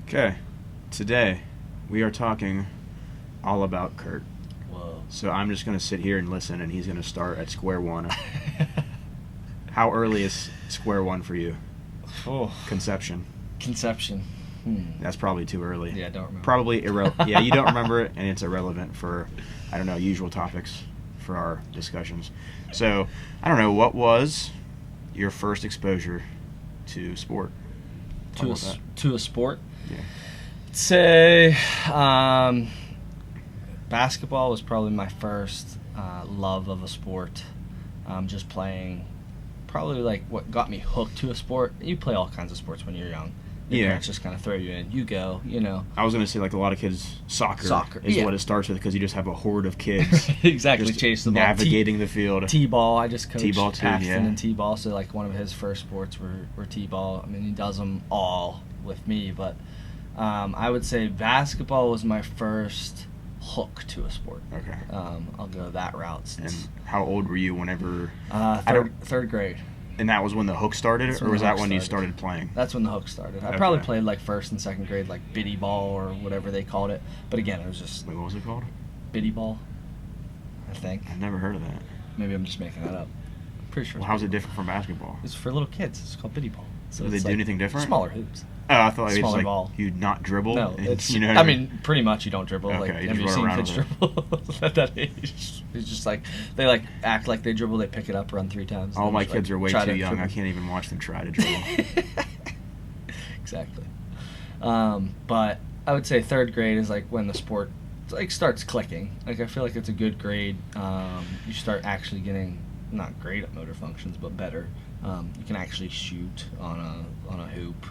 Okay, today we are talking all about Curt. Whoa. So I'm just going to sit here and listen, and he's going to start at square one. How early is square one for you? Oh, Conception. conception. That's probably too early. Yeah, I don't remember. Probably irrelevant. Yeah, you don't remember it, and it's irrelevant for, I don't know, usual topics for our discussions. So, I don't know, what was your first exposure to sport? Talk about that. To a sport. Yeah. Say, basketball was probably my first love of a sport. Just playing, probably like what got me hooked to a sport. You play all kinds of sports when you're young. Your parents just kind of throw you in. You go, I was going to say, like a lot of kids, soccer is what it starts with because you just have a horde of kids. Exactly, just chase the ball. Navigating the field. T-ball, I just coached T-ball too, Paxton yeah. in T-ball, so like one of his first sports were T-ball. I mean, he does them all with me, but I would say basketball was my first hook to a sport. Okay. I'll go that route. And how old were you whenever... Third grade. And that was when the hook started, That's or when was the that hook when you started. started playing? That's when the hook started. I probably played like first and second grade, like biddy ball or whatever they called it. But again, it was just Wait, what was it called? biddy ball, I think. I've never heard of that. Maybe I'm just making that up. Pretty sure. Well, how's it different from basketball? It's for little kids. It's called biddy ball. So Do they it's do like anything different? Smaller hoops. Oh, I thought it was Smaller like ball. you not dribble. No, and, it's. you know what I mean, pretty much you don't dribble. Okay, Like, you have just you run seen around kids with dribble at that age? It's just like they like act like they dribble, they pick it up, run 3 times. all and my just, kids like, are way try too to young. I dribble. can't even watch them try to dribble. Exactly. But I would say third grade is like when the sport like starts clicking. Like I feel like it's a good grade. You start actually getting not great at motor functions, but better. You can actually shoot on a hoop.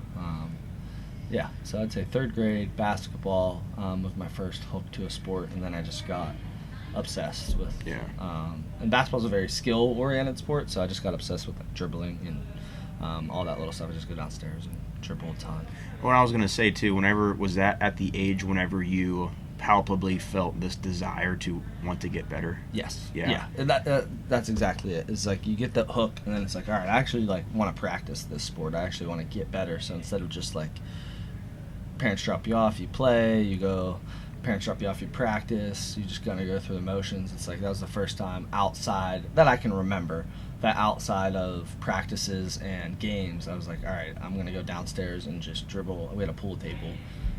Yeah, so I'd say third grade basketball was my first hook to a sport, and then I just got obsessed with. Yeah. And basketball's a very skill-oriented sport, so I just got obsessed with like dribbling and all that little stuff. I just go downstairs and dribble a ton. What I was going to say, too, was that at the age whenever you palpably felt this desire to want to get better? Yes. Yeah. And that's exactly it. It's like you get the hook, and then it's like, all right, I actually like want to practice this sport. I actually want to get better. So instead of just like parents drop you off, you play, you go. Parents drop you off, you practice. You just kind of go through the motions. It's like that was the first time outside that I can remember that outside of practices and games, I was like, all right, I'm gonna go downstairs and just dribble. We had a pool table,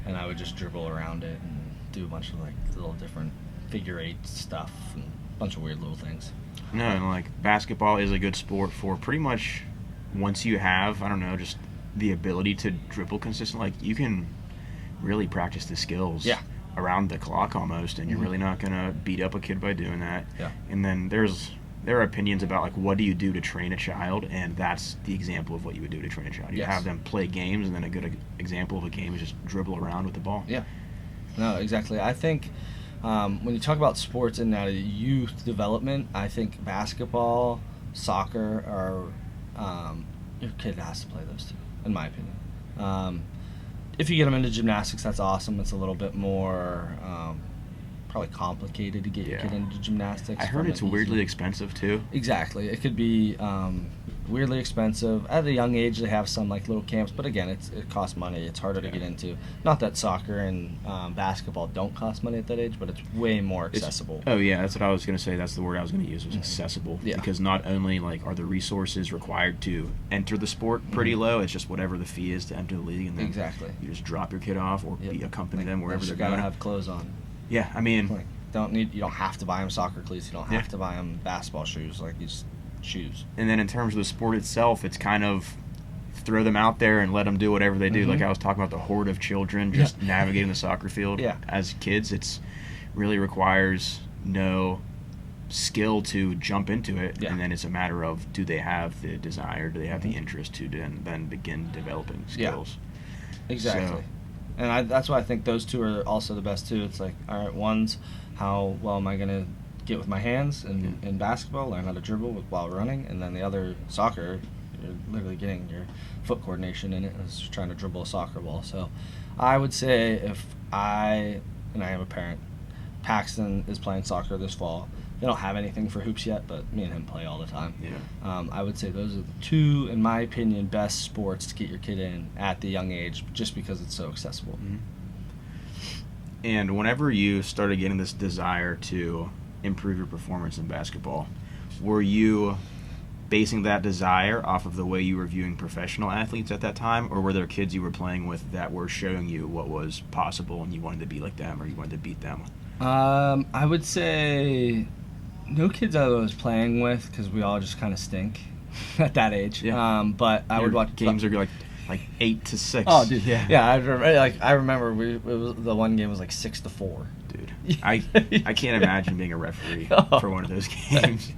and I would just dribble around it and do a bunch of like little different figure eight stuff and a bunch of weird little things. No, and like basketball is a good sport for pretty much once you have, I don't know, just the ability to dribble consistently. Like you can really practice the skills. Yeah. Around the clock almost, and you're really not gonna beat up a kid by doing that. Yeah. And then there are opinions about like what do you do to train a child, and that's the example of what you would do to train a child. You Yes. have them play games, and then a good example of a game is just dribble around with the ball. Yeah. No, exactly. I think when you talk about sports and youth development, I think basketball, soccer are your kid has to play those two, in my opinion. If you get them into gymnastics, that's awesome. It's a little bit more probably complicated to get your kid into gymnastics. I heard it's weirdly expensive too. Exactly. It could be weirdly expensive. At a young age, they have some like little camps, but again, it costs money. It's harder to get into. Not that soccer and basketball don't cost money at that age, but it's way more accessible. That's what I was going to say. That's the word I was going to use was accessible. Yeah. Because not only like are the resources required to enter the sport pretty low, it's just whatever the fee is to enter the league, and then Exactly. you just drop your kid off or accompany them wherever they're gotta going. have clothes on. Yeah, I mean, Like, you don't have to buy them soccer cleats. You don't have to buy them basketball shoes. Like, just shoes. and then in terms of the sport itself, it's kind of throw them out there and let them do whatever they do. Like I was talking about the horde of children just navigating the soccer field. Yeah. As kids, it's really requires no skill to jump into it, and then it's a matter of do they have the desire, do they have the interest to then begin developing skills. Exactly. So- And that's why I think those two are also the best too. It's like, all right, one's how well am I going to get with my hands in basketball, learn how to dribble while running, and then the other, soccer, you're literally getting your foot coordination in it as trying to dribble a soccer ball. So I would say and I am a parent, Paxton is playing soccer this fall. They don't have anything for hoops yet, but me and him play all the time. Yeah. I would say those are the two, in my opinion, best sports to get your kid in at the young age, just because it's so accessible. Mm-hmm. And whenever you started getting this desire to improve your performance in basketball, were you basing that desire off of the way you were viewing professional athletes at that time, or were there kids you were playing with that were showing you what was possible and you wanted to be like them or you wanted to beat them? I would say no kids I was playing with, because we all just kind of stink at that age. Yeah. But I would watch games are like 8-6. Oh, dude, yeah. I remember the one game was like 6-4. Dude, I can't imagine being a referee for one of those games.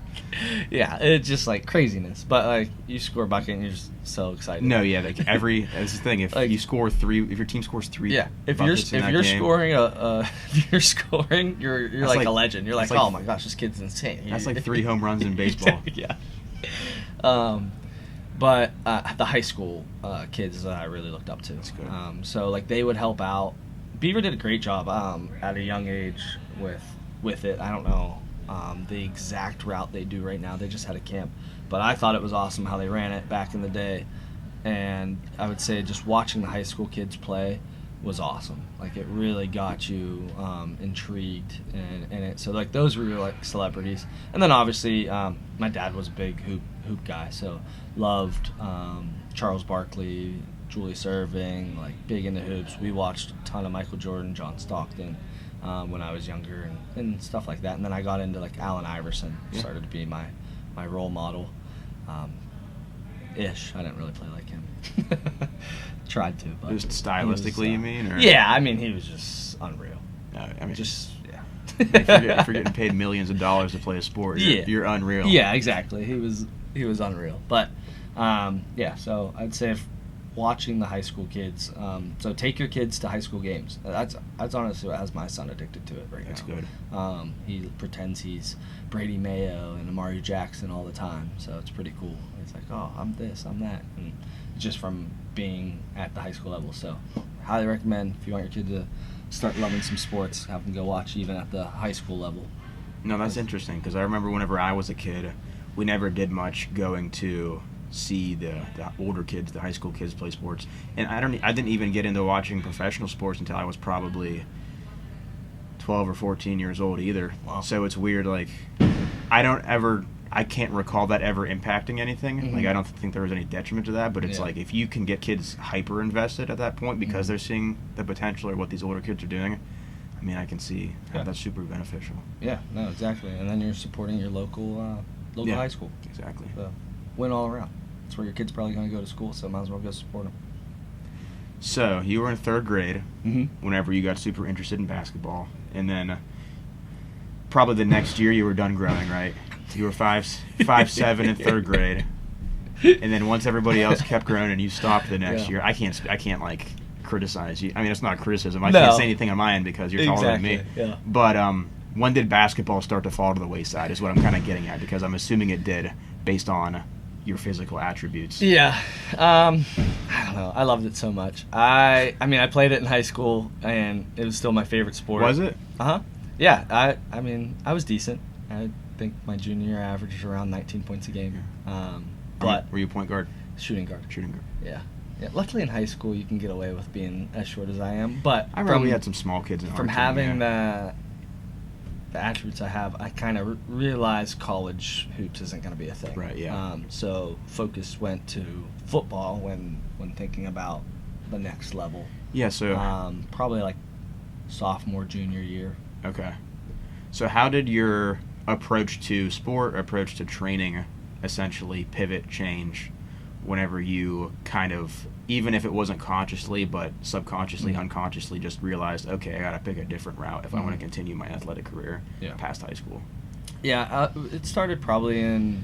Yeah, it's just like craziness. But like you score a bucket and you're just so excited. No, yeah, like that's the thing. If like, you score 3, if your team scores 3, yeah. If you're scoring you're like a legend. You're like, oh my gosh, this kid's insane. That's like 3 home runs in baseball. Yeah. But the high school kids I really looked up to. That's good. So like they would help out. Beaver did a great job at a young age with it. I don't know the exact route they do right now. They just had a camp, but I thought it was awesome how they ran it back in the day. And I would say just watching the high school kids play was awesome. Like it really got you intrigued in it. So like those were like celebrities. And then obviously my dad was a big hoop guy, so loved Charles Barkley, Julius Erving, like big into hoops. We watched a ton of Michael Jordan, John Stockton when I was younger and stuff like that. And then I got into like Allen Iverson, started to be my role model. Ish. I didn't really play like him. Tried to, but just stylistically, you mean? Or? Yeah, I mean he was just unreal. I mean, just yeah. if you're getting paid millions of dollars to play a sport, you're unreal. Yeah, exactly. He was unreal. But yeah, so I'd say watching the high school kids. So take your kids to high school games. That's honestly what has my son addicted to it right That's now. That's good. He pretends he's Brady Mayo and Amari Jackson all the time, so it's pretty cool. It's like, oh, I'm this, I'm that, and just from being at the high school level. So highly recommend if you want your kid to start loving some sports, have them go watch even at the high school level. No, that's interesting, because I remember whenever I was a kid, we never did much going to see the older kids, the high school kids play sports. And I didn't even get into watching professional sports until I was probably 12 or 14 years old either. Wow. So it's weird, like I can't recall that ever impacting anything. Mm-hmm. Like I don't think there was any detriment to that, but it's like if you can get kids hyper invested at that point because they're seeing the potential or what these older kids are doing, I mean, I can see how that's super beneficial. Yeah, no, exactly. And then you're supporting your local high school. Exactly. So win all around. That's where your kid's probably going to go to school, so might as well go support them. So you were in 3rd grade Mm-hmm. whenever you got super interested in basketball, and then probably the next year you were done growing, right? You were 5'7" in 3rd grade, and then once everybody else kept growing and you stopped the next year, I can't like criticize you. I mean, it's not criticism. I can't say anything on my end because you're taller than me. Yeah. But when did basketball start to fall to the wayside? Is what I'm kind of getting at, because I'm assuming it did based on your physical attributes. Yeah. I don't know. I loved it so much. I mean, I played it in high school, and it was still my favorite sport. Was it? Uh-huh. Yeah. I mean, I was decent. I think my junior year averaged around 19 points a game. But were you point guard? Shooting guard. Shooting guard. Yeah. Yeah. Luckily in high school, you can get away with being as short as I am. But I remember we had some small kids in our from team, having the attributes I have, I kind of realized college hoops isn't going to be a thing. Right, yeah. So focus went to football when thinking about the next level. Yeah, so... probably like sophomore, junior year. Okay. So how did your approach to sport, approach to training, essentially pivot, change, whenever you kind of, even if it wasn't consciously, but subconsciously, unconsciously, just realized, okay, I got to pick a different route if I want to continue my athletic career past high school? Yeah, it started probably in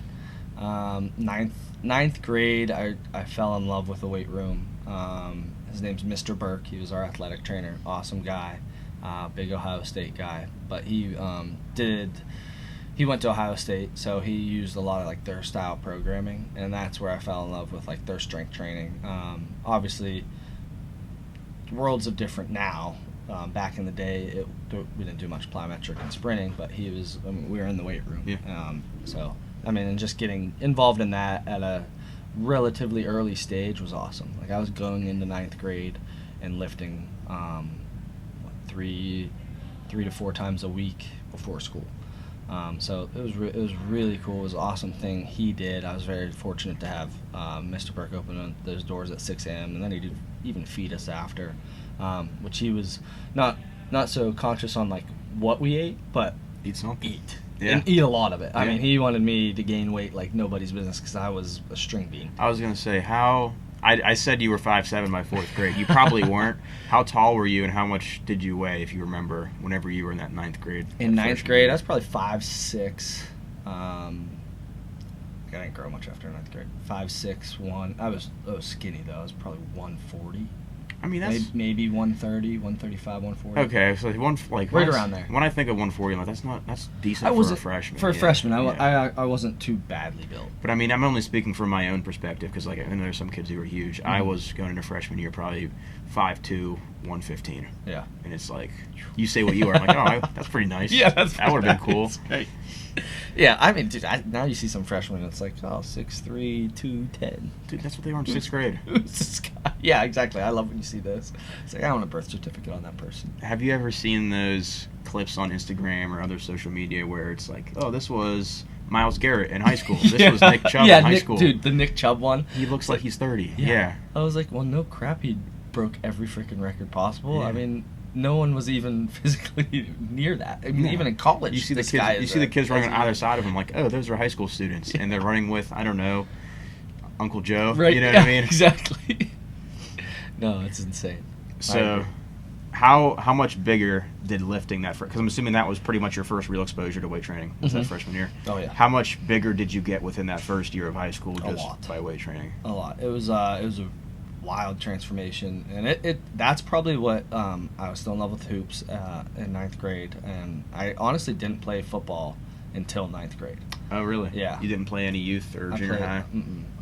ninth grade. I fell in love with the weight room. His name's Mr. Burke. He was our athletic trainer. Awesome guy. Big Ohio State guy. But he went to Ohio State, so he used a lot of like their style programming, and that's where I fell in love with like their strength training. Obviously, worlds of different now. Back in the day, we didn't do much plyometric and sprinting, but we were in the weight room. Yeah. So, I mean, and just getting involved in that at a relatively early stage was awesome. Like, I was going into 9th grade and lifting 3 to 4 times a week before school. So it was really cool. It was an awesome thing he did. I was very fortunate to have Mr. Burke open those doors at 6 a.m. and then he'd even feed us after, which he was not so conscious on like what we ate, but Eat something. And eat a lot of it. I Yeah. mean, he wanted me to gain weight like nobody's business because I was a string bean. I was gonna say I said you were 5'7" by 4th grade. You probably weren't. How tall were you, and how much did you weigh, if you remember, whenever you were in that 9th grade? In that 9th freshman grade, year? I was probably 5'6". I didn't grow much after 9th grade. 5'6", 1. I was skinny though. I was probably 140. I mean, that's Maybe 130, 135, 140. okay. So Right around there. When I think of 140, I'm like, that's decent for a freshman. For a yeah. freshman, Yeah. I wasn't too badly built. But I mean, I'm only speaking from my own perspective because, like, I know there's some kids who are huge. I was going into freshman year probably 5'2", 115, Yeah. and it's like you say what you are. I'm like, oh, that's pretty nice. Yeah, that would have been cool. Right. Yeah, I mean, dude, now you see some freshmen, it's like, 6'3", 210. Dude, that's what they were in 6th grade. Who's this guy? Yeah, exactly. I love when you see this. It's like, I want a birth certificate on that person. Have you ever seen those clips on Instagram or other social media where it's like, oh, this was Myles Garrett in high school. This was Nick Chubb in high school. Dude, the Nick Chubb one. He looks like he's 30. Yeah. I was like, well, no crap, he broke every freaking record possible. Yeah. I mean, no one was even physically near that. I mean, No. even in college, You see the this kids. guy You is see the kids running on as- either side of him, like, oh, those are high school students, and they're running with, I don't know, Uncle Joe. Right. You know yeah, what I mean? Exactly. No, it's insane. I So, agree. how much bigger did lifting that? Because I'm assuming that was pretty much your first real exposure to weight training. Was that Mhm. freshman year? Oh yeah. How much bigger did you get within that first year of high school just lot. by weight training? A lot. It was a wild transformation, and that's probably what I was still in love with hoops in 9th grade, and I honestly didn't play football until 9th grade. Oh, really? Yeah. You didn't play any youth or junior high?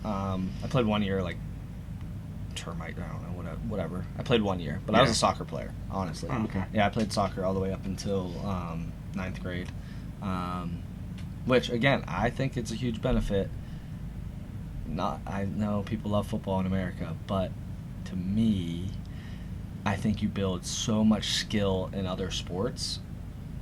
I played 1 year, like termite. I don't know, whatever. I played 1 year, but I was Yeah. a soccer player, honestly. Oh, okay. Yeah, I played soccer all the way up until 9th grade, which again I think it's a huge benefit. I know people love football in America, but to me, I think you build so much skill in other sports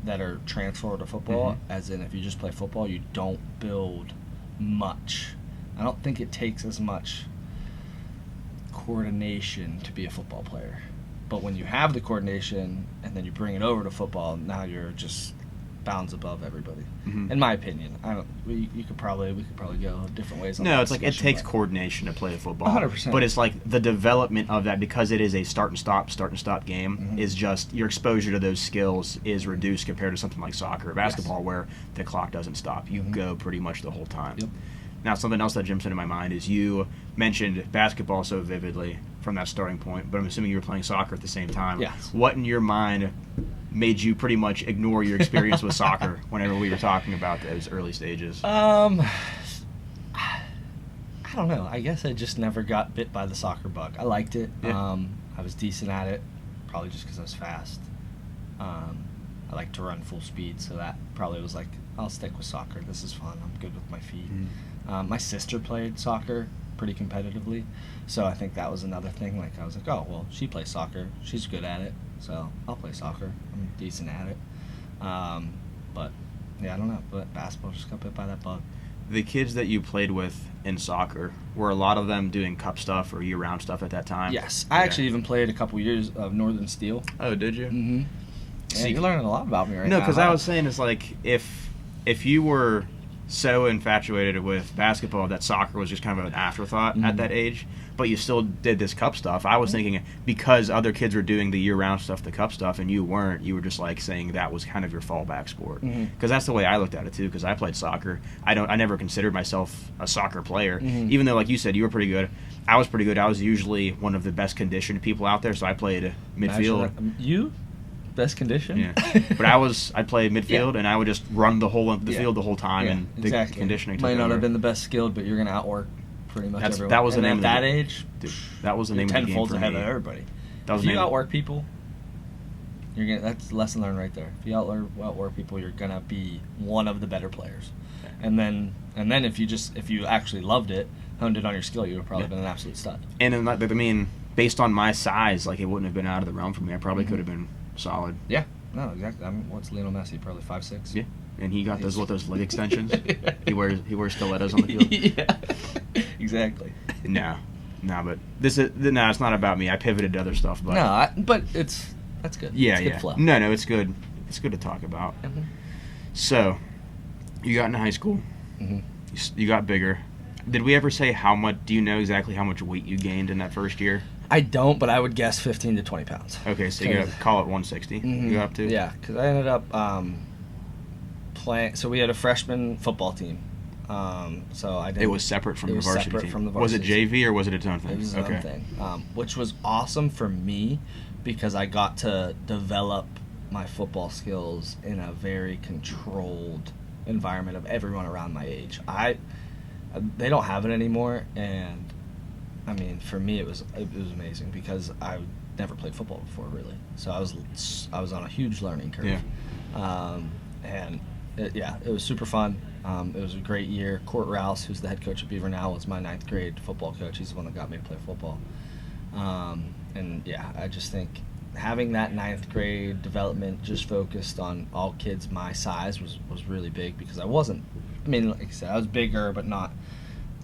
that are transferred to football. As in, if you just play football, you don't build much. I don't think it takes as much coordination to be a football player. But when you have the coordination and then you bring it over to football, now you're just bounds above everybody. Mhm. In my opinion, we could probably go different ways. On No, that it's like it discussion, takes but- coordination to play football. 100%. But it's like the development of that, because it is a start and stop game, Mhm. is just your exposure to those skills is reduced compared to something like soccer or basketball where the clock doesn't stop. You Mhm. go pretty much the whole time. Yep. Now, something else that jumps into my mind is you mentioned basketball so vividly from that starting point, but I'm assuming you were playing soccer at the same time. Yes. What in your mind made you pretty much ignore your experience with soccer whenever we were talking about those early stages? I don't know. I guess I just never got bit by the soccer bug. I liked it. Yeah. I was decent at it, probably just because I was fast. I like to run full speed, so that probably was like, I'll stick with soccer. This is fun. I'm good with my feet. My sister played soccer pretty competitively, so I think that was another thing. Like, I was like, oh, well, she plays soccer. She's good at it, so I'll play soccer. I'm decent at it. But, yeah, I don't know. But basketball just got bit by that bug. The kids that you played with in soccer, were a lot of them doing cup stuff or year-round stuff at that time? Yes. I actually even played a couple years of Northern Steel. Oh, did you? Mm-hmm. See- You're learning a lot about me right No, now. because I was saying it's like if you were so infatuated with basketball that soccer was just kind of an afterthought at Mhm. that age, but you still did this cup stuff. I was thinking because other kids were doing the year-round stuff, the cup stuff, and you weren't, you were just like saying that was kind of your fallback sport. Mhm. Because that's the way I looked at it too. Because I played soccer. I never considered myself a soccer player, Mhm. even though, like you said, you were pretty good. I was pretty good. I was usually one of the best conditioned people out there, so I played midfield. Imagine that. You? Best condition? Yeah, but I played midfield, and I would just run the whole length of the Yeah. field the whole time, Yeah, and the exactly. conditioning took Might not over. have been the best skilled, but you're going to outwork pretty much everyone. That was the And name at of that the, age, dude, that was the you're name of the game tenfold for ahead me. of everybody. That was if you named- outwork people, that's a lesson learned right there. If you outwork people, you're gonna be one of the better players. And then if you actually loved it, honed it on your skill, you would have probably been an absolute stud. And then, I mean, based on my size, like, it wouldn't have been out of the realm for me. I probably Mhm. could have been solid. Yeah, no, exactly. I mean, what's Lionel Messi? Probably 5'6". Yeah. And he got those leg extensions. Yeah. He wears stilettos on the field. Yeah, exactly. No, but it's not about me. I pivoted to other stuff. But No, but that's good. yeah, it's good flow. No, it's good. It's good to talk about. Mhm. So, you got into high school. Mhm. You got bigger. Did we ever say how much? Do you know exactly how much weight you gained in that first year? I don't, but I would guess 15 to 20 pounds. Okay, so you call it 160. Mhm. You got up to? Yeah, because I ended up playing. So we had a freshman football team. So I didn't. It was separate from it the was varsity separate team. from the Was it varsity. JV or was it its own thing? It was its own thing, which was awesome for me because I got to develop my football skills in a very controlled environment of everyone around my age. They don't have it anymore, and I mean, for me, it was amazing because I never played football before, really. So I was on a huge learning curve. Yeah. And it was super fun. It was a great year. Curt, who's the head coach at Beaver now, was my 9th grade football coach. He's the one that got me to play football. And yeah, I just think having that 9th grade development just focused on all kids my size was really big because I wasn't. I mean, like I said, I was bigger, but not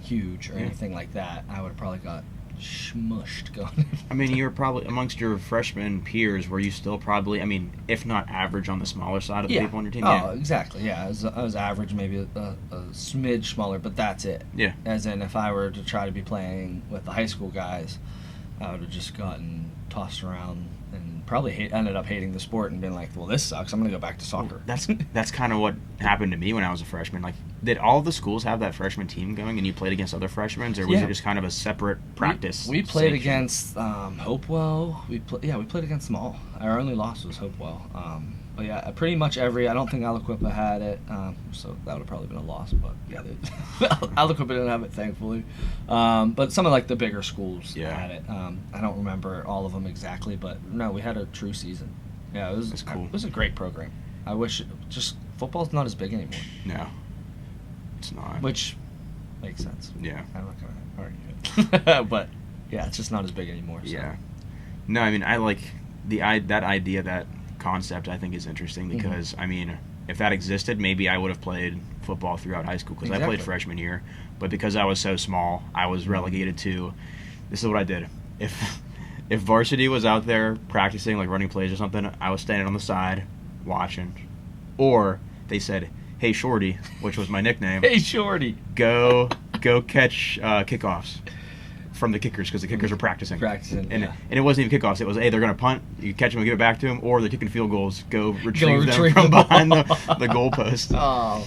huge or anything like that. I would have probably got smushed going. I mean, you were probably amongst your freshman peers. Were you still probably? I mean, if not average, on the smaller side of the people on your team. Oh, exactly. Yeah, I was average, maybe a smidge smaller, but that's it. Yeah. As in, if I were to try to be playing with the high school guys, I would have just gotten tossed around and probably ended up hating the sport and been like, well, this sucks. I'm going to go back to soccer. That's kind of what happened to me when I was a freshman. Like, did all the schools have that freshman team going and you played against other freshmen, or was it just kind of a separate practice? We played sanction? against Hopewell. We played against them all. Our only loss was Hopewell. But yeah, pretty much I don't think Aliquippa had it, so that would have probably been a loss. But yeah, Aliquippa didn't have it, thankfully. But some of like the bigger schools had it. I don't remember all of them exactly, but no, we had a true season. Yeah, That's cool. It was a great program. I wish football's not as big anymore. No, it's not. Which makes sense. Yeah. I'm not gonna argue it, but yeah, it's just not as big anymore. So. Yeah. No, I mean, I like that idea, that concept. I think is interesting because I mean, if that existed, maybe I would have played football throughout high school because I played freshman year, but because I was so small, I was relegated to. This is what I did. If varsity was out there practicing, like running plays or something, I was standing on the side watching, or they said, "Hey Shorty," which was my nickname. Hey Shorty, go catch kickoffs from the kickers because the kickers are practicing. And it wasn't even kickoffs. It was, hey, they're going to punt. You catch them and give it back to them, or they're kicking field goals. Go retrieve them from behind the goalpost. Oh,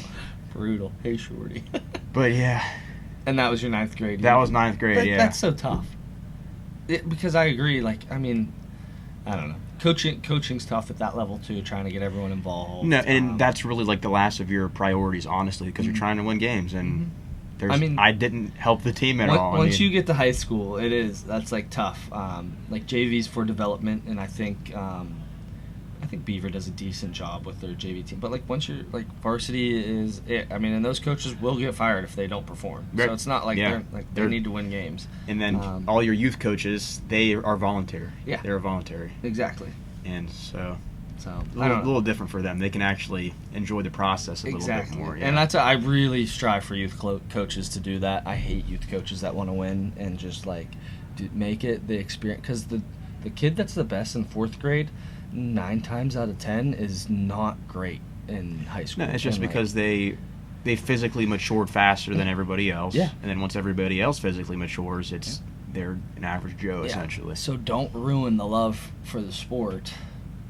brutal. Hey Shorty. But yeah. And that was your 9th grade. That was 9th grade. Yeah. That's so tough. Because I agree. Like, I mean, I don't know. Coaching's tough at that level too, trying to get everyone involved. No, and that's really like the last of your priorities, honestly, because you're trying to win games, and I didn't help the team at all. Once you get to high school, that's like tough. Like JV's for development, and I think Beaver does a decent job with their JV team. But like once you're like varsity is it. I mean, and those coaches will get fired if they don't perform. So it's not like they need to win games. And then all your youth coaches, they are voluntary. Yeah, they're voluntary. Exactly. And so a little different for them. They can actually enjoy the process a little bit more. Yeah. And I really strive for youth coaches to do that. I hate youth coaches that want to win and just like make it the experience. Because the kid that's the best in 4th grade, 9 times out of 10 is not great in high school. No, it's just because they physically matured faster than everybody else. Yeah. And then once everybody else physically matures, they're an average Joe essentially. So don't ruin the love for the sport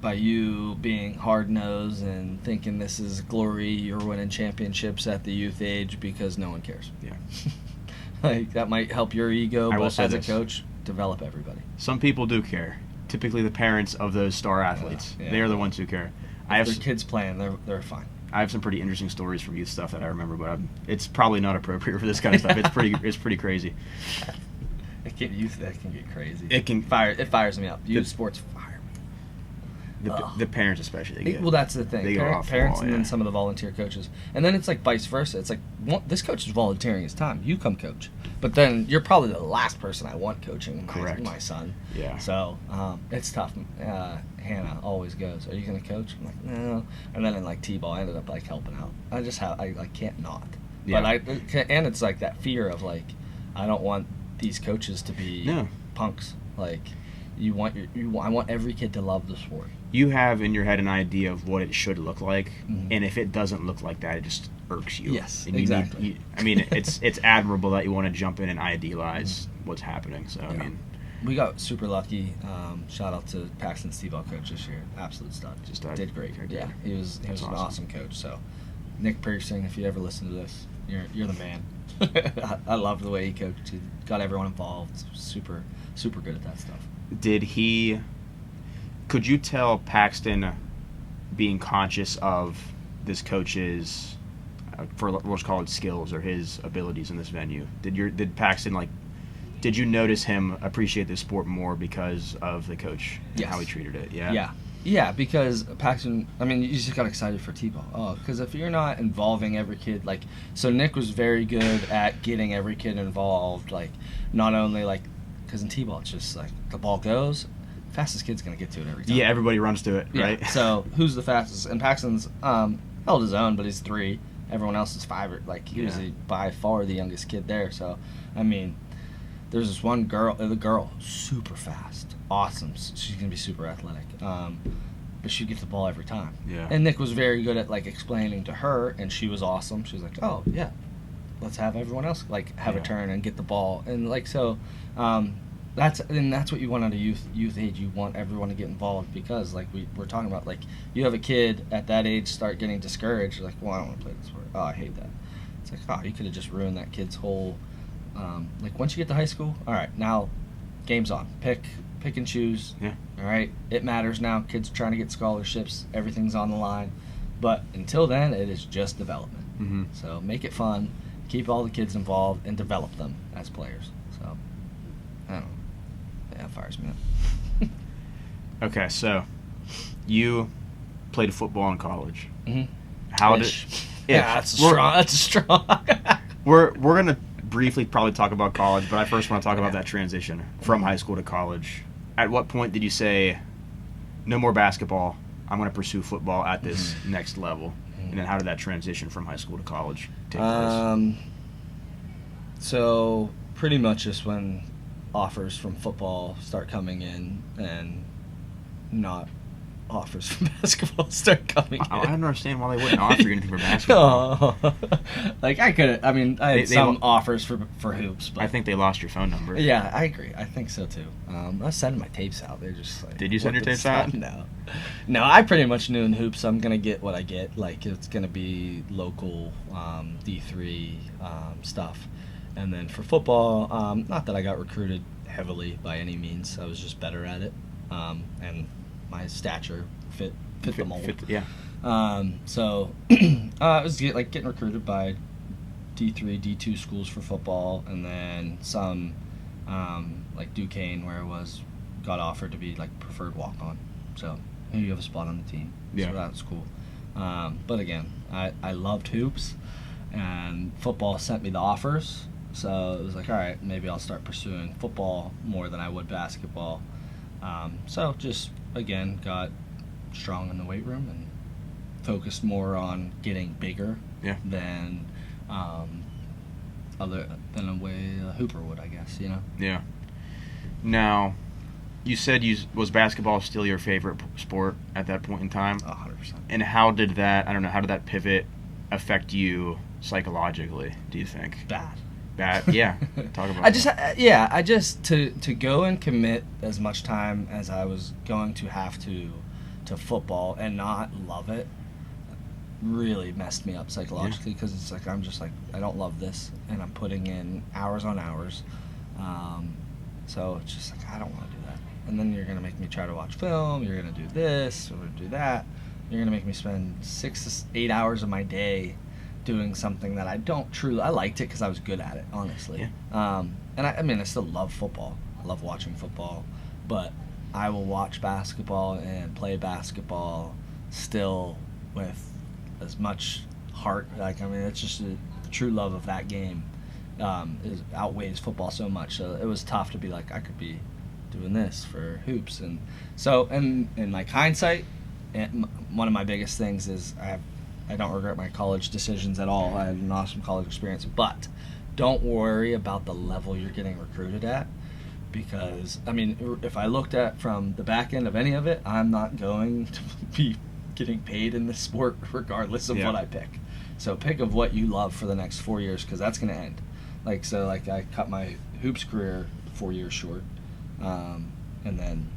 by you being hard-nosed and thinking this is glory, you're winning championships at the youth age because no one cares. Yeah. Like, that might help your ego, but as a coach, develop everybody. Some people do care. Typically the parents of those star athletes. They are the ones who care. If their kids playing, they're fine. I have some pretty interesting stories from youth stuff that I remember, but it's probably not appropriate for this kind of stuff. It's pretty crazy. That can get crazy. It can It fires me up. Youth sports fire me. the parents especially. They get, Well, that's the thing. They go off the Parents wall, and yeah. then some of the volunteer coaches, and then it's like vice versa. It's like this coach is volunteering his time. You come coach, but then you're probably the last person I want coaching my son. Yeah. So it's tough. Hannah always goes, "Are you going to coach?" I'm like, "No." And then in like t-ball, I ended up like helping out. I can't not. Yeah. But and it's like that fear of like, I don't want these coaches to be punks. Like, I want every kid to love the sport. You have in your head an idea of what it should look like, Mhm. and if it doesn't look like that, it just irks you. Yes, and exactly. It's admirable that you want to jump in and idealize what's happening. So I mean, we got super lucky. Shout out to Paxton's t-ball coach this year. Absolute stud. Just did great. okay, Yeah, he was an awesome. awesome coach. So, Nick Piercing, if you ever listen to this, you're the man. I love the way he coached. He got everyone involved. Super good at that stuff. Could you tell Paxton being conscious of this coach's, for let's call it skills or his abilities in this venue? Did Paxton did you notice him appreciate this sport more because of the coach and Yes. how he treated it? Yeah. Yeah, because Paxton, I mean, you just got excited for t-ball. Oh, because if you're not involving every kid, so Nick was very good at getting every kid involved, not only, because in t-ball, it's just, the ball goes, fastest kid's going to get to it every time. Yeah, everybody runs to it, Yeah, right? so who's the fastest? And Paxton's held his own, but he's 3. Everyone else is 5. He was by far the youngest kid there. So, I mean, there's this one girl, super fast, awesome. She's going to be super athletic. But she gets the ball every time. Yeah. And Nick was very good at, explaining to her, and she was awesome. She was like, oh, yeah, let's have everyone else, have a turn and get the ball. And, that's what you want at a youth age. You want everyone to get involved because, we're talking about, you have a kid at that age start getting discouraged. You're like, well, I don't want to play this sport. Oh, I hate that. It's like, oh, you could have just ruined that kid's whole. Once you get to high school, all right, now, game's on. Pick and choose. Yeah. All right, it matters now. Kids are trying to get scholarships. Everything's on the line. But until then, it is just development. Mm-hmm. So make it fun. Keep all the kids involved and develop them as players. So, I don't know. Yeah, it fires me up. Okay, so you played football in college. Mm-hmm. How did? Yeah, that's a strong. We're gonna briefly probably talk about college, but I first want to talk about that transition from high school to college. At what point did you say, no more basketball, I'm going to pursue football at this next level? And then how did that transition from high school to college take place? So pretty much just when offers from football start coming in and not offers from basketball start coming in. I don't understand why they wouldn't offer you anything for basketball. I had some offers for hoops, but I think they lost your phone number. Yeah, I agree. I think so too. I was sending my tapes out. They're just like, did you send your tapes out? No. I pretty much knew in hoops I'm gonna get what I get. It's gonna be local D3 stuff, and then for football, not that I got recruited heavily by any means. I was just better at it, and my stature fit the mold. Yeah. So I was getting recruited by D3, D2 schools for football, and then some Duquesne, where got offered to be preferred walk-on. So you have a spot on the team. Yeah. So that was cool. But again, I loved hoops, and football sent me the offers. So it was all right, maybe I'll start pursuing football more than I would basketball. So just, again, got strong in the weight room and focused more on getting bigger than than a way a hooper would, I guess, Yeah. Now, you said was basketball still your favorite sport at that point in time? 100%. And how did that pivot affect you psychologically, do you think? Bad. Yeah. Talk about I just to go and commit as much time as I was going to have to football and not love it really messed me up psychologically, because it's I'm just I don't love this, and I'm putting in hours on hours. So it's just I don't want to do that. And then you're going to make me try to watch film, you're going to do this, or do that. You're going to make me spend 6 to 8 hours of my day doing something that I don't truly. I liked it because I was good at it, honestly. Yeah. and I mean, I still love football. I love watching football, but I will watch basketball and play basketball still with as much heart. Like, I mean, it's just the true love of that game outweighs football so much. So it was tough to be like, I could be doing this for hoops. And so, and in like hindsight, one of my biggest things is I don't regret my college decisions at all. I had an awesome college experience, but don't worry about the level you're getting recruited at, because I mean, if I looked at from the back end of any of it, I'm not going to be getting paid in this sport regardless of what I pick. So pick of what you love for the next 4 years, because that's going to end. Like, so like I cut my hoops career 4 years short, and then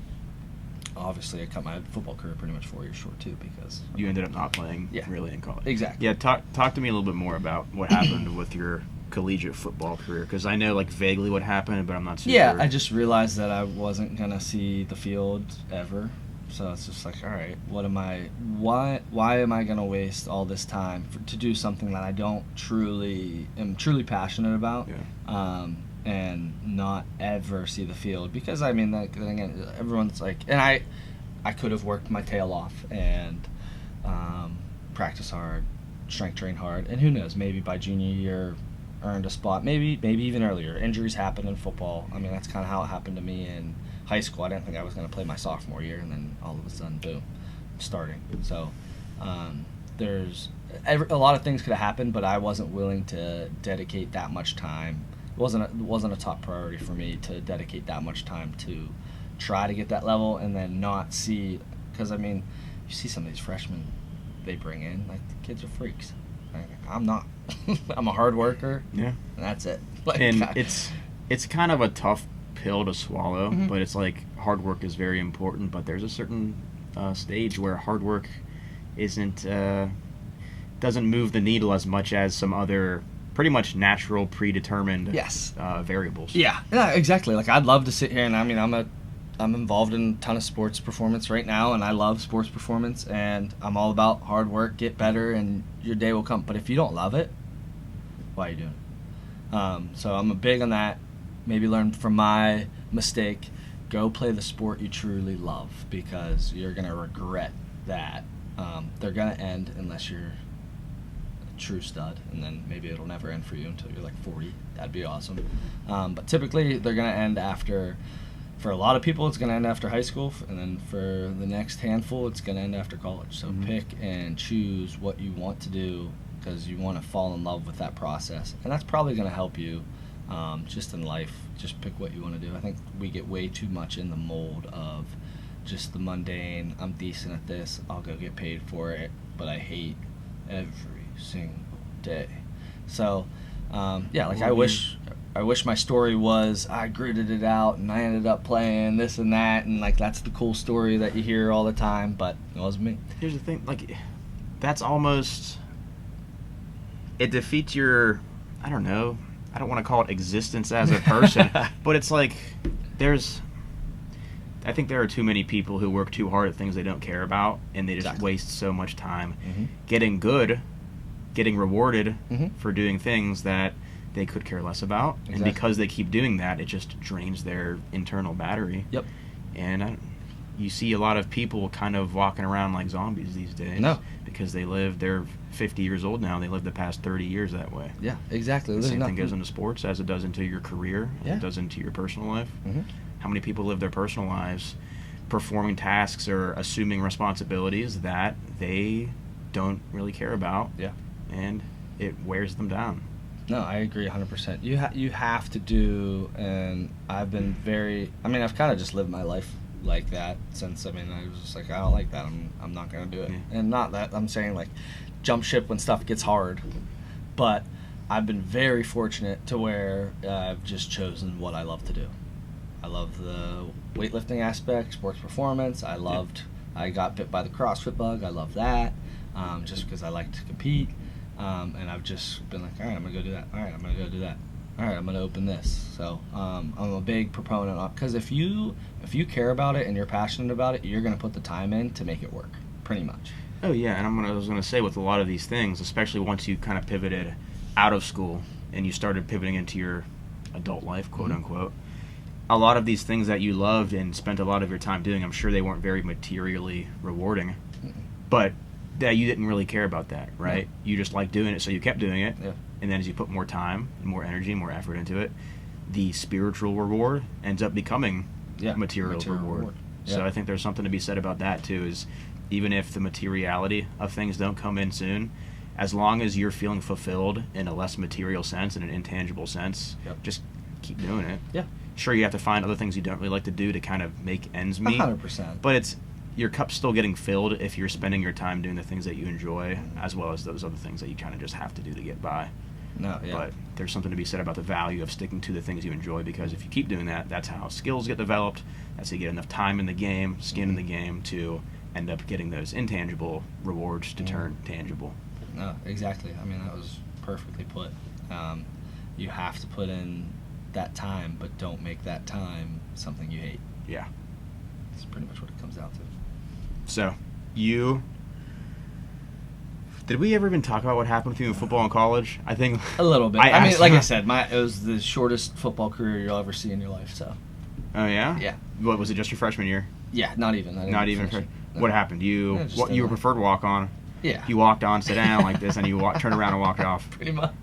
obviously I cut my football career pretty much 4 years short too, because you ended up not playing really in college. Exactly. Yeah, talk to me a little bit more about what happened with your collegiate football career, because I know like vaguely what happened, but I'm not super. Yeah, I just realized that I wasn't gonna see the field ever, so it's just like, all right, why am I gonna waste all this time to do something that I am truly passionate about, and not ever see the field? Because I mean, then again, everyone's like, and I could have worked my tail off and practice hard, strength train hard, and who knows, maybe by junior year earned a spot, maybe even earlier. Injuries happen in football. I mean, that's kind of how it happened to me in high school. I didn't think I was going to play my sophomore year, and then all of a sudden, boom, I'm starting. So there's a lot of things could have happened, but I wasn't willing to dedicate that much time. It wasn't a top priority for me to dedicate that much time to try to get that level, and then not see, because I mean, you see some of these freshmen they bring in, like, the kids are freaks. I'm not. I'm a hard worker. Yeah. And that's it. Like, and it's kind of a tough pill to swallow, but it's like hard work is very important, but there's a certain stage where hard work doesn't move the needle as much as some other pretty much natural, predetermined variables. Yeah, exactly. Like, I'd love to sit here, and I mean, I'm involved in a ton of sports performance right now, and I love sports performance, and I'm all about hard work, get better, and your day will come. But if you don't love it, why are you doing it? So I'm big on that. Maybe learn from my mistake. Go play the sport you truly love, because you're going to regret that. They're going to end unless you're a true stud, and then maybe it'll never end for you until you're like 40. That'd be awesome. But typically they're going to end after... For a lot of people, it's going to end after high school, and then for the next handful, it's going to end after college. So pick and choose what you want to do, because you want to fall in love with that process. And that's probably going to help you just in life. Just pick what you want to do. I think we get way too much in the mold of just the mundane, I'm decent at this, I'll go get paid for it, but I hate every single day. So, I wish my story was I gritted it out and I ended up playing this and that, and like that's the cool story that you hear all the time, but it wasn't me. Here's the thing, like, that's almost, it defeats your, I don't know, I don't want to call it existence as a person, but it's like I think there are too many people who work too hard at things they don't care about, and they just waste so much time getting rewarded for doing things that they could care less about. And because they keep doing that, it just drains their internal battery. Yep. And you see a lot of people kind of walking around like zombies these days. No. Because they're 50 years old now, and they lived the past 30 years that way. Yeah, exactly. The same thing goes into sports as it does into your career, as it does into your personal life. How many people live their personal lives performing tasks or assuming responsibilities that they don't really care about, and it wears them down. No, I agree 100%. You have to do, and I've been I've kind of just lived my life like that since, I was just like, I don't like that, I'm not going to do it. And not that I'm saying, like, jump ship when stuff gets hard, but I've been very fortunate to where I've just chosen what I love to do. I love the weightlifting aspect, sports performance. I got bit by the CrossFit bug. I love that, just because I like to compete. And I've just been like, all right, I'm going to go do that. All right, I'm going to go do that. All right, I'm going to open this. So I'm a big proponent of, because if you care about it and you're passionate about it, you're going to put the time in to make it work, pretty much. Oh, yeah, and I was going to say with a lot of these things, especially once you kind of pivoted out of school and you started pivoting into your adult life, quote Mhm. unquote, a lot of these things that you loved and spent a lot of your time doing, I'm sure they weren't very materially rewarding, but that you didn't really care about that, right? Yeah. You just liked doing it, so you kept doing it. Yeah. And then as you put more time, more energy, more effort into it, the spiritual reward ends up becoming material reward. So Yeah. I think there's something to be said about that too, is even if the materiality of things don't come in soon, as long as you're feeling fulfilled in a less material sense, in an intangible sense, Yep. just keep doing it. Yeah. Sure, you have to find other things you don't really like to do to kind of make ends meet. 100%. But it's your cup's still getting filled if you're spending your time doing the things that you enjoy, as well as those other things that you kind of just have to do to get by. No, yeah. But there's something to be said about the value of sticking to the things you enjoy, because if you keep doing that, that's how skills get developed. That's how you get enough time in the game, skin in the game, to end up getting those intangible rewards to turn tangible. No, exactly. I mean, that was perfectly put. You have to put in that time, but don't make that time something you hate. Yeah. That's pretty much what it comes down to. So, did we ever even talk about what happened with you in football in college? I think A little bit. I I mean, asked- like I said, it was the shortest football career you'll ever see in your life. So, Oh yeah. yeah, What was it? Just your freshman year? yeah, not even. I didn't Not even. finish it. No. What happened? You Yeah, just you were like- preferred walk on. Yeah, You walked on, sit down like this, and you turned around and walked off. pretty much.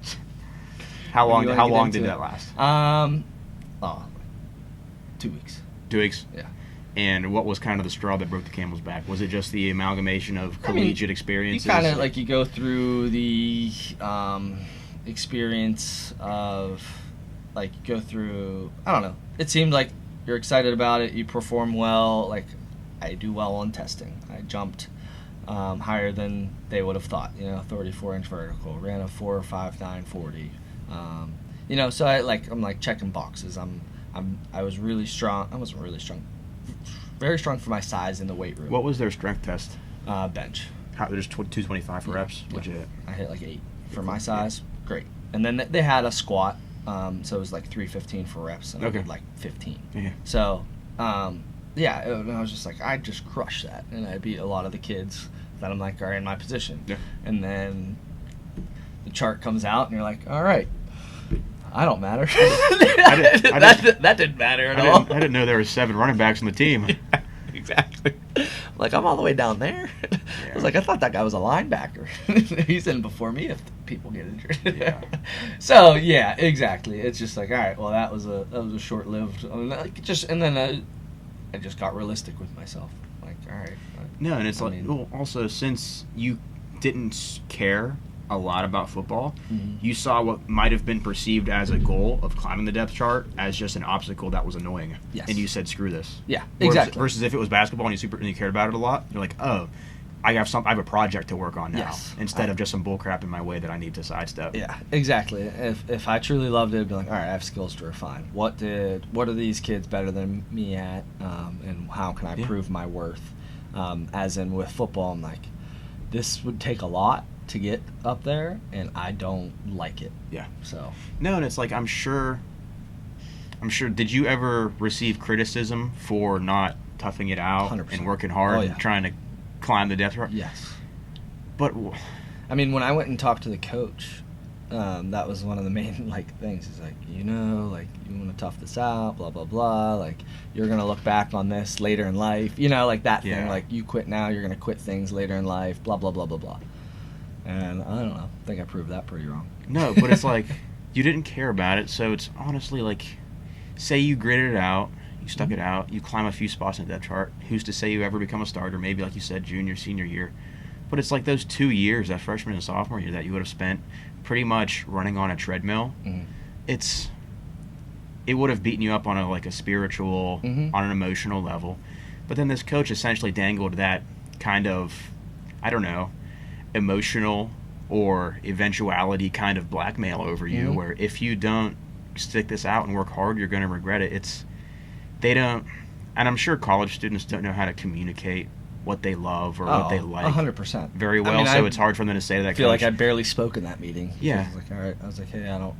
How What long? do you How wanna get long into did it? that last? 2 weeks. 2 weeks. Yeah. And what was kind of the straw that broke the camel's back? Was it just the amalgamation of I mean, collegiate You experiences? kind of like you go through the experience of like you go through. I don't know. It seemed like you're excited about it. You perform well. Like I do well on testing. I jumped higher than they would have thought. 34-inch vertical. Ran a 4.59 40. So I'm like checking boxes. I was really strong. I wasn't really strong. Very strong for my size in the weight room. What was their strength test? Bench. There's 225 for reps. Yeah. Legit. I hit like 8 for my size. Great. And then they had a squat, so it was like 315 for reps, and I Okay. did like 15. Yeah. So, and I was just like, I just crushed that, and I beat a lot of the kids that I'm like are in my position. Yeah. And then the chart comes out, and you're like, all right, I don't matter. That didn't matter at all. I didn't know there were 7 running backs on the team. Exactly. Like, I'm all the way down there. I was like, I thought that guy was a linebacker. He's in before me if people get injured. Yeah. So, yeah, exactly. It's just like, all right, well, that was a short-lived. And then I just got realistic with myself. Like, all right. No, and it's I like, mean- well, also, since you didn't care a lot about football, Mhm. you saw what might have been perceived as a goal of climbing the depth chart as just an obstacle that was annoying. Yes. And you said, screw this. Yeah, Versus- exactly. Versus if it was basketball and you cared about it a lot, you're like, oh, I have a project to work on now, Yes. instead of just some bullcrap in my way that I need to sidestep. Yeah, exactly. If I truly loved it, I'd be like, all right, I have skills to refine. What are these kids better than me at, and how can I Yeah. prove my worth? As in with football, I'm like, this would take a lot to get up there, and I don't like it. Yeah. So No, and it's like, I'm sure, did you ever receive criticism for not toughing it out 100%. and working hard Oh, yeah. and trying to climb the depth chart? yes, But I mean when I went and talked to the coach, that was one of the main things. He's like, you want to tough this out, blah blah blah. Like you're gonna look back on this later in life, that thing. Yeah. Like you quit now, you're gonna quit things later in life, blah blah blah blah blah. And I don't know. I think I proved that pretty wrong. no, but it's like, you didn't care about it, so it's honestly like, say you gritted it out, you stuck it out, you climb a few spots in the depth chart, who's to say you ever become a starter, maybe like you said, junior, senior year. But it's like those 2 years, that freshman and sophomore year, that you would have spent pretty much running on a treadmill. Mhm. It would have beaten you up on a spiritual, Mhm. on an emotional level. But then this coach essentially dangled that kind of, I don't know, emotional or eventuality kind of blackmail over you, Mhm. where if you don't stick this out and work hard, you're going to regret it. They don't, and I'm sure college students don't know how to communicate what they love or what they like 100%. very well, I mean, so I it's hard for them to say to that I feel coach. like I barely spoke in that meeting. Yeah. I was like, all right. I was like, hey, I don't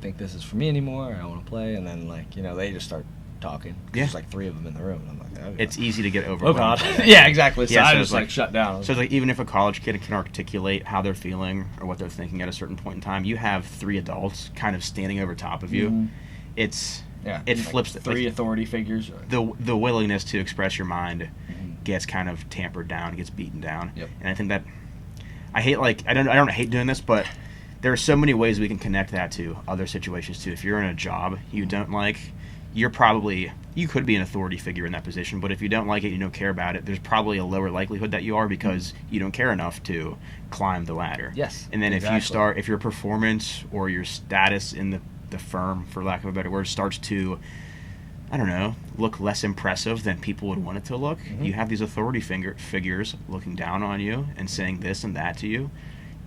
think this is for me anymore. I don't want to play. And then they just start talking. Yeah. There's 3 of them in the room, and I'm like, okay. It's easy to get Oh overwhelmed. God. Yeah, exactly. So Yeah, I so just it's shut down. So it's like, even if a college kid can articulate how they're feeling or what they're thinking at a certain point in time, you have 3 adults kind of standing over top of you. Mhm. it and, flips like, three authority figures. The willingness to express your mind Mm-hmm. gets kind of tampered down, gets beaten down. Yep. And I think that I don't hate doing this, but there are so many ways we can connect that to other situations too. If you're in a job you don't like, you could be an authority figure in that position, but if you don't like it, you don't care about it, there's probably a lower likelihood that you are because you don't care enough to climb the ladder. Yes. And then exactly. if your performance or your status in the firm, for lack of a better word, starts to, I don't know, look less impressive than people would want it to look, Mm-hmm. you have these authority figures looking down on you and saying this and that to you.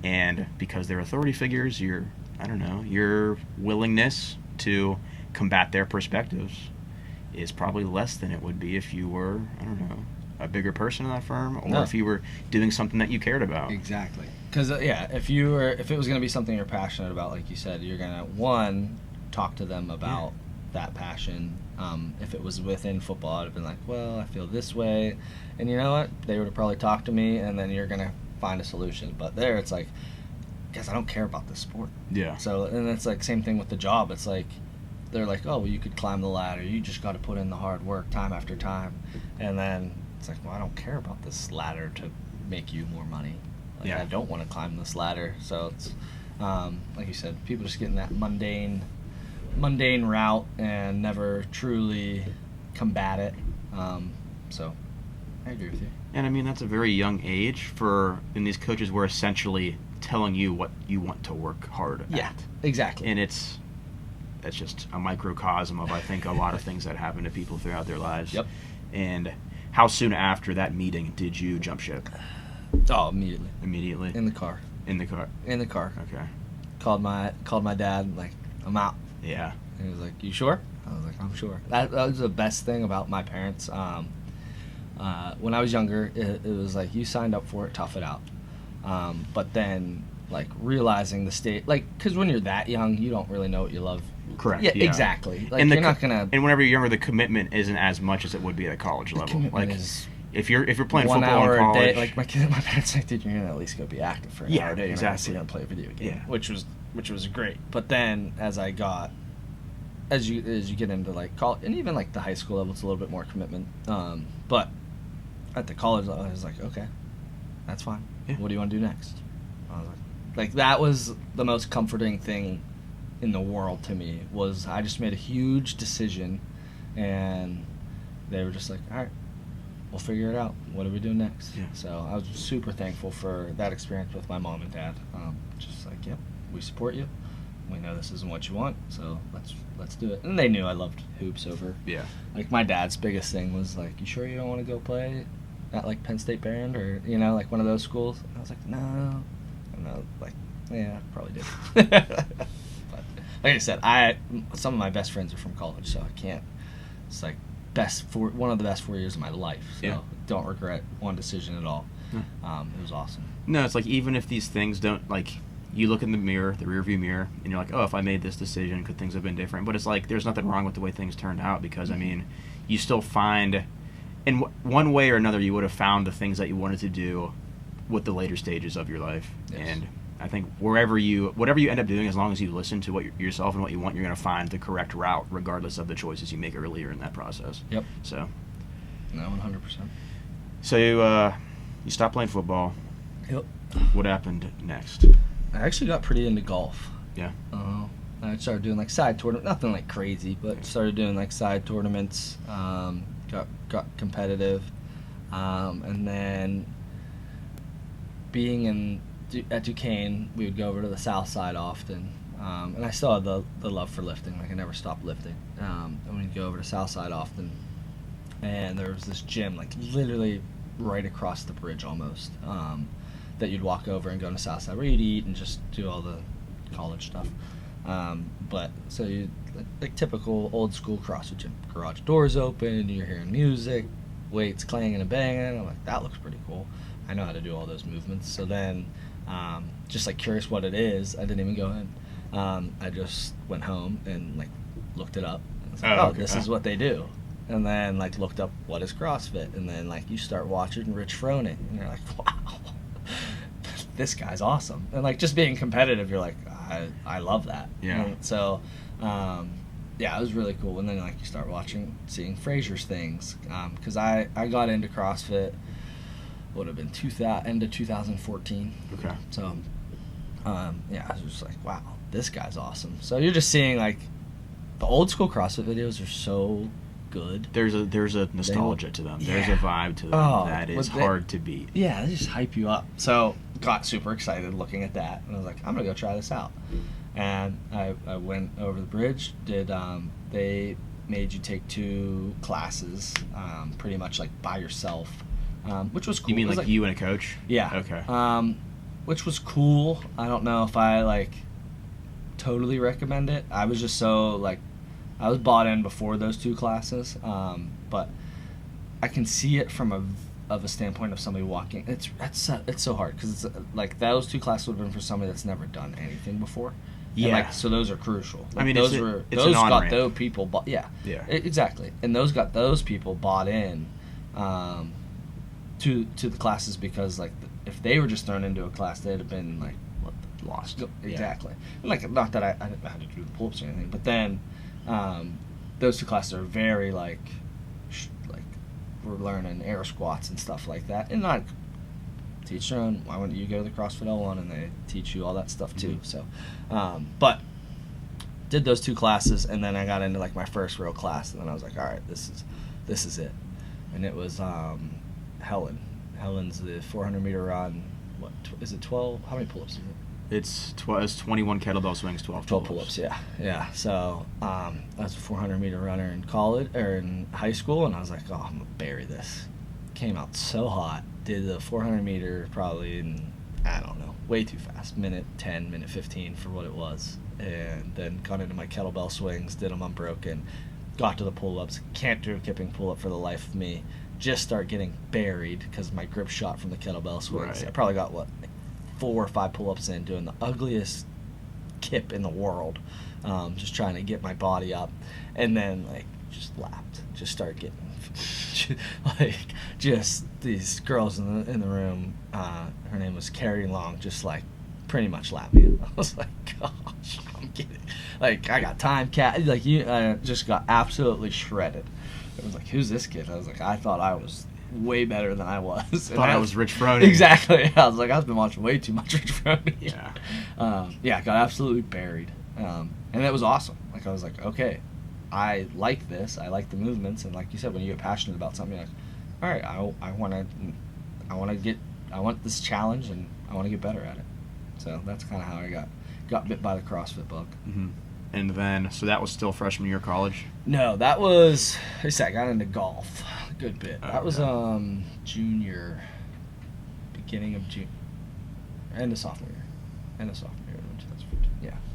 And because they're authority figures, your willingness to combat their perspectives is probably less than it would be if you were, I don't know, a bigger person in that firm, or if you were doing something that you cared about. Exactly. Because if it was going to be something you're passionate about, like you said, you're going to talk to them about that passion. If it was within football, I'd have been like, well, I feel this way, and you know what? They would have probably talked to me, and then you're going to find a solution. But there, it's like, guys, I don't care about this sport. Yeah. So, and it's like same thing with the job. It's like they're like, oh, well, you could climb the ladder. You just got to put in the hard work time after time, and then it's like, well, I don't care about this ladder to make you more money. Like, I don't want to climb this ladder. So it's like you said, people just getting that mundane route and never truly combat it. So I agree with you. And I mean, that's a very young age and these coaches were essentially telling you what you want to work hard at. Exactly. And that's just a microcosm of, I think, a lot of things that happen to people throughout their lives. Yep. And how soon after that meeting did you jump ship? Oh, immediately. Immediately? In the car. In the car? In the car. Okay. Called my dad, like, I'm out. Yeah. And he was like, you sure? I was like, I'm sure. That was the best thing about my parents. When I was younger, it was like, you signed up for it, tough it out. But then, like, realizing the state, like, because when you're that young, you don't really know what you love. Correct. Yeah, exactly. Like, and you're not gonna. And whenever you're younger, the commitment isn't as much as it would be at a college level. Commitment Like, is if you're playing 1 football hour in college, a day. Like my parents like, dude, you're gonna at least go be active for an hour a day. You're not gonna sit exactly. here and play a video game. Yeah. Which was great. But then as you get into like college and even like the high school level, it's a little bit more commitment. But at the college level, I was like, okay, that's fine. Yeah. What do you want to do next? I was like that was the most comforting thing in the world to me. Was I just made a huge decision, and they were just like, all right, we'll figure it out. What do we do next? Yeah. So I was super thankful for that experience with my mom and dad. Just like, yep, we support you. We know this isn't what you want, so let's do it. And they knew I loved hoops over. Yeah. Like my dad's biggest thing was like, you sure you don't want to go play at like Penn State Band or like one of those schools? And I was like, no. And I was like, yeah, probably did. But like I said, some of my best friends are from college, so I can't. It's like one of the best 4 years of my life. So don't regret one decision at all. It was awesome. No, it's like, even if these things don't, like, you look in the mirror, the rearview mirror, and you're like, oh, if I made this decision, could things have been different? But it's like, there's nothing wrong with the way things turned out, because, I mean, you still find, in one way or another, you would have found the things that you wanted to do with the later stages of your life. Yes. And I think whatever you end up doing, as long as you listen to what yourself and what you want, you're going to find the correct route, regardless of the choices you make earlier in that process. Yep. So. No, 100%. So you stopped playing football. Yep. What happened next? I actually got pretty into golf. Yeah. I started doing like side tournaments, nothing like crazy, but started doing like side tournaments. Got competitive, and then being at Duquesne, we would go over to the south side often, and I still had the love for lifting. Like I never stopped lifting. And we'd go over to south side often, and there was this gym like literally right across the bridge almost. That you'd walk over and go to Southside where you'd eat and just do all the college stuff. But so you like typical old school CrossFit gym, garage doors open, you're hearing music, weights clanging and banging. I'm like, that looks pretty cool. I know how to do all those movements. So then, just like curious what it is, I didn't even go in. I just went home and like looked it up. I was like, okay. This is what they do. And then like looked up what is CrossFit, and then like you start watching Rich Froning, and you're like, wow. This guy's awesome. And like just being competitive, you're like, I love that. Yeah. And so yeah, it was really cool. And then like you start seeing Fraser's things, because I got into CrossFit. Would have been end of 2014. Okay. So, yeah, I was just like, wow, this guy's awesome. So you're just seeing like the old school CrossFit videos are so good. There's a nostalgia to them. Yeah. There's a vibe to them that is hard to beat. Yeah, they just hype you up. So got super excited looking at that, and I was like, I'm gonna go try this out. And I went over the bridge. They made you take 2 classes, pretty much like by yourself. Which was cool. You mean like you and a coach? Yeah. Okay. Which was cool. I don't know if I like totally recommend it. I was just so like, I was bought in before those 2 classes, but I can see it from a standpoint of somebody walking. It's so hard because it's like those 2 classes would have been for somebody that's never done anything before. Yeah. And like, so those are crucial. Like, I mean, those it's those an got on-ramp. those people. Exactly. And those got those people bought in. To the classes because like if they were just thrown into a class, they'd have been like Lost. Exactly. And like, not that I didn't know how to do the pull-ups or anything, but then those 2 classes are very like we're learning air squats and stuff like that, and not teach their own. Why wouldn't you go to the CrossFit L1 and they teach you all that stuff too? So, but did those 2 classes, and then I got into like my first real class, and then I was like, all right, this is it, and it was Helen's the 400-meter run. What is it? 12? How many pull-ups is it? It's 21 kettlebell swings, 12 pull-ups. Yeah. So I was a 400-meter runner in college or in high school, and I was like, oh, I'm gonna bury this. Came out so hot. Did the 400-meter probably in, I don't know, way too fast. Minute 10, minute 15 for what it was, and then got into my kettlebell swings. Did them unbroken. Got to the pull-ups. Can't do a kipping pull-up for the life of me. Just start getting buried because my grip shot from the kettlebell swings. Right. I probably got 4 or 5 pull-ups in, doing the ugliest kip in the world, just trying to get my body up, and then like just lapped. Just start getting like just these girls in the room. Her name was Carrie Long. Just like pretty much lapped me. I was like, gosh, I'm getting like I got time cat like you. I just got absolutely shredded. It was like, who's this kid? I was like, I thought I was way better than I was. Thought I was Rich Froning. Exactly. I was like, I've been watching way too much Rich Froning. Yeah. Yeah, got absolutely buried. And it was awesome. Like, I was like, okay, I like this. I like the movements. And like you said, when you get passionate about something, you're like, all right, I want this challenge, and I want to get better at it. So that's kind of how I got bit by the CrossFit bug. Mm-hmm. And then, so that was still freshman year of college? No, that was, I got into golf a good bit. That was junior, beginning of June, end of sophomore year. End of sophomore year in 2015.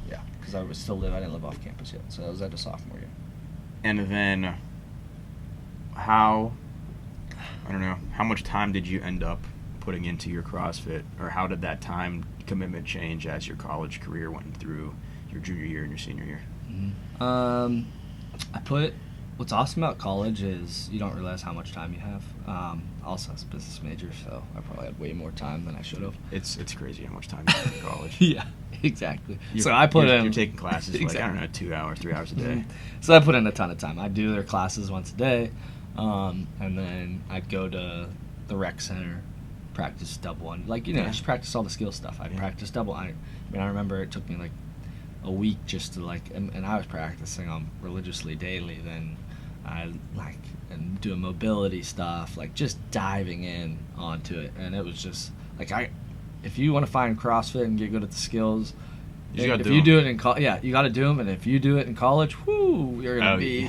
Yeah, because I didn't live off campus yet, so that was end of sophomore year. And then, how much time did you end up putting into your CrossFit, or how did that time commitment change as your college career went through your junior year and your senior year? Mm-hmm. What's awesome about college is you don't realize how much time you have. Also, as a business major, so I probably had way more time than I should have. It's crazy how much time you have in college. Yeah, exactly. You're taking classes for exactly. like, I don't know, 2 hours, 3 hours a day. So I put in a ton of time. I'd do their classes once a day, and then I'd go to the rec center, practice double one. Like, just practice all the skill stuff. I'd practice double. I remember it took me like a week just to like, and I was practicing them religiously daily. Then I and doing mobility stuff, like just diving in onto it, and it was just like if you want to find CrossFit and get good at the skills, you got to do it in you got to do them, and if you do it in college, you're gonna be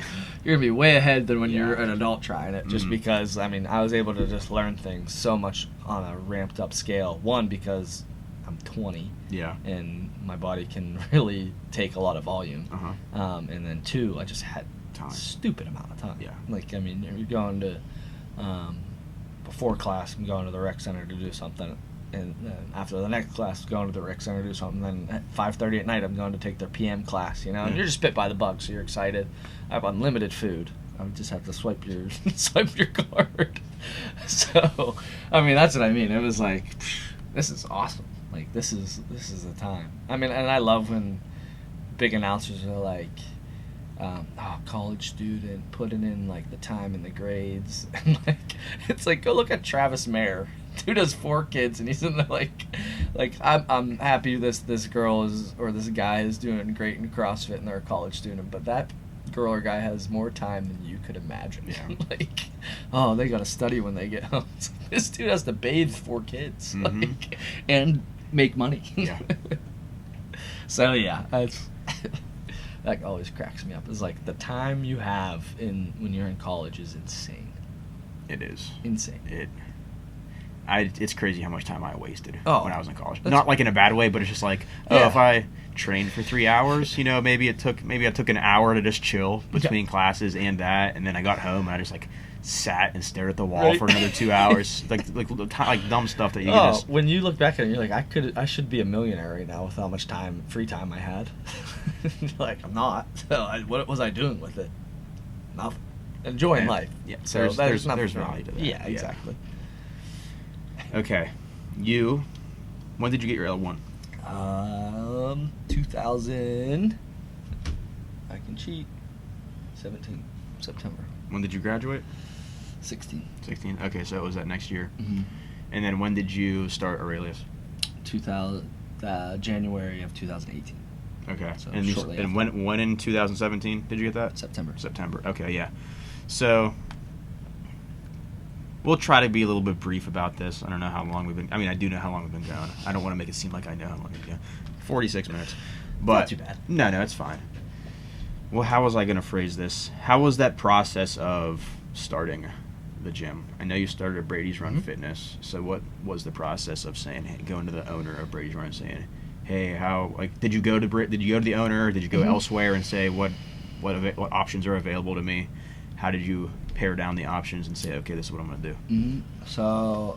way ahead than when you're an adult trying it. Just because I was able to just learn things so much on a ramped up scale. One, because I'm 20. Yeah. And my body can really take a lot of volume. Uh-huh. And then 2, I just had time. Stupid amount of time. Yeah. Like, you're going to, before class, I'm going to the rec center to do something. And then after the next class, going to the rec center to do something. Then at 5:30 at night, I'm going to take their PM class, And you're just bit by the bug, so you're excited. I have unlimited food. I would just have to swipe your card. So, that's what I mean. It was like, this is awesome. Like, this is the time. And I love when big announcers are like, college student putting in like the time and the grades, and like it's like go look at Travis Mayer. Dude has 4 kids and he's in the like I'm happy this girl is or this guy is doing great in CrossFit and they're a college student, but that girl or guy has more time than you could imagine. Yeah. Like, oh, they gotta study when they get home. It's like, this dude has to bathe 4 kids, like, and make money. Yeah. So yeah, that's that always cracks me up. It's like the time you have when you're in college is insane. It is. Insane. It's crazy how much time I wasted when I was in college. That's- Not like in a bad way, but it's just like, if I trained for 3 hours, maybe I took an hour to just chill between classes and that, and then I got home and I just like sat and stared at the wall for another 2 hours, like dumb stuff that you can just. When you look back at it, you're like, I should be a millionaire right now with how much free time I had. Like, I'm not. So what was I doing with it? Nothing. Enjoying life. Yeah. So there's nothing value wrong. to that. Yeah, exactly. Okay, when did you get your L1? 2000. I can cheat. 17 September. When did you graduate? 16. 16. Okay, so it was that next year. Mm-hmm. And then when did you start Aurelius? January of 2018. Okay. So and shortly after. when in 2017 did you get that? September. Okay, yeah. So we'll try to be a little bit brief about this. I don't know how long we've been. I mean, I do know how long we've been going. I don't want to make it seem like I know how long we've been going. 46 minutes. But Not too bad. No, it's fine. Well, how was I going to phrase this? How was that process of starting the gym? I know you started at Brady's Run Fitness. So what was the process of going to the owner of Brady's Run and saying, "Hey, did you go to the owner? Or did you go elsewhere and say what options are available to me? How did you pare down the options and say, okay, this is what I'm going to do?" Mm-hmm. So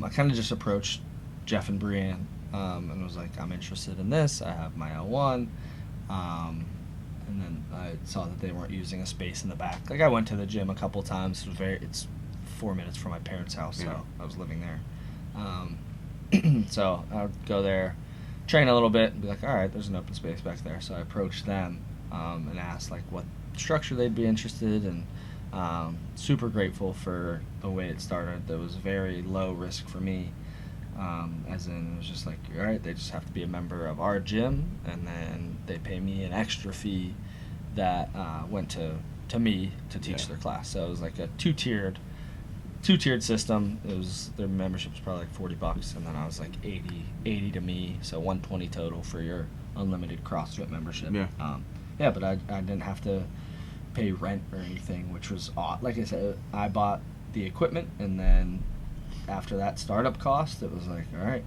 I kind of just approached Jeff and Brienne and was like, I'm interested in this. I have my L1. And then I saw that they weren't using a space in the back. Like, I went to the gym a couple times. It's 4 minutes from my parents' house, so I was living there. So I would go there, train a little bit, and be like, all right, there's an open space back there. So I approached them and asked like what structure they'd be interested in. Super grateful for the way it started. There was very low risk for me, as in it was just like, all right, they just have to be a member of our gym, and then they pay me an extra fee that went to me to teach their class. So it was like a two-tiered system. It was their membership was probably like $40, and then I was like 80 to me, so $120 total for your unlimited CrossFit membership. But I didn't have to pay rent or anything, which was odd. Like I said, I bought the equipment, and then after that startup cost, it was like, all right,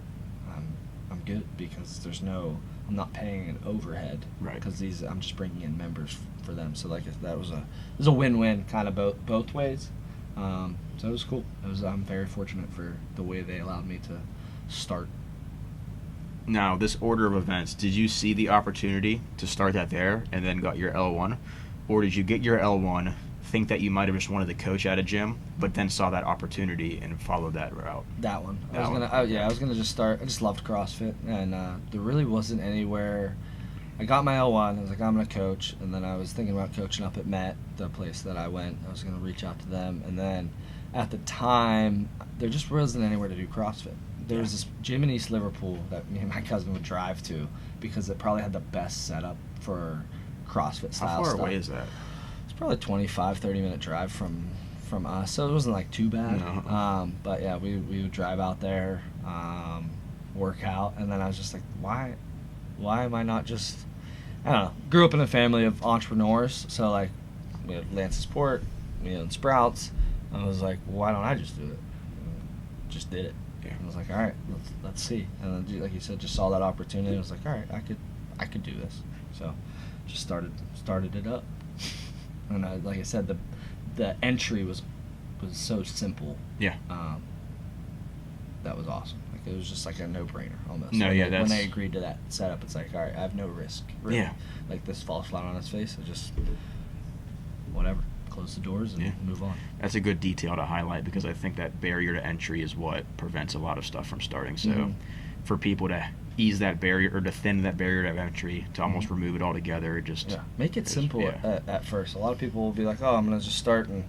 I'm good, because I'm not paying an overhead, right? Because I'm just bringing in members for them. So like that was a win-win kind of both ways. So it was cool. I'm very fortunate for the way they allowed me to start. Now, this order of events, did you see the opportunity to start that there and then got your L1? Or did you get your L1, think that you might have just wanted to coach at a gym, but then saw that opportunity and followed that route? That one. I was gonna just start. I just loved CrossFit, and there really wasn't anywhere. I got my L1. I was like, I'm gonna coach, and then I was thinking about coaching up at Met, the place that I went. I was gonna reach out to them, and then at the time, there just wasn't anywhere to do CrossFit. There was this gym in East Liverpool that me and my cousin would drive to because it probably had the best setup for CrossFit style How far stuff. away is that? It's probably a 25-30 minute drive from us, so it wasn't like too bad. No. But yeah, we would drive out there, work out, and then I was just like, why am I not just, I don't know, grew up in a family of entrepreneurs, so like we had Lance's Port, we owned Sprouts. I was like, why don't I just do it? And just did it. Yeah. And I was like, all right, let's see. And then, like you said, just saw that opportunity. I was like, all right, I could do this. So just started it up. And like I said, the entry was so simple. Yeah. That was awesome. Like, it was just like a no-brainer almost. No, yeah, when they agreed to that setup, it's like, all right, I have no risk. Really. Yeah. Like, this falls flat on its face. I just whatever, close the doors and move on. That's a good detail to highlight, because I think that barrier to entry is what prevents a lot of stuff from starting. So for people to ease that barrier or to thin that barrier of entry to almost remove it altogether. It just make it simple at first. A lot of people will be like, oh, I'm gonna just start, and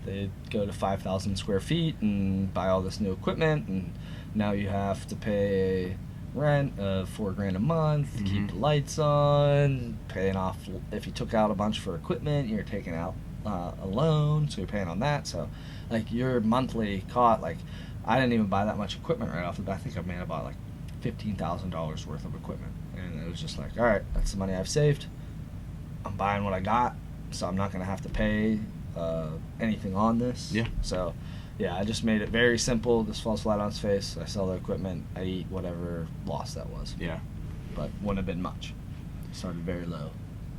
they go to 5,000 square feet and buy all this new equipment, and now you have to pay rent of $4,000 a month, keep the lights on, paying off. If you took out a bunch for equipment, you're taking out a loan, so you're paying on that. So like your monthly cost, like I didn't even buy that much equipment right off the bat. I think I made about like $15,000 worth of equipment, and it was just like, all right, that's the money I've saved. I'm buying what I got, so I'm not going to have to pay anything on this. Yeah. So, yeah, I just made it very simple. This falls flat on its face. I sell the equipment. I eat whatever loss that was. Yeah. But wouldn't have been much. Started very low.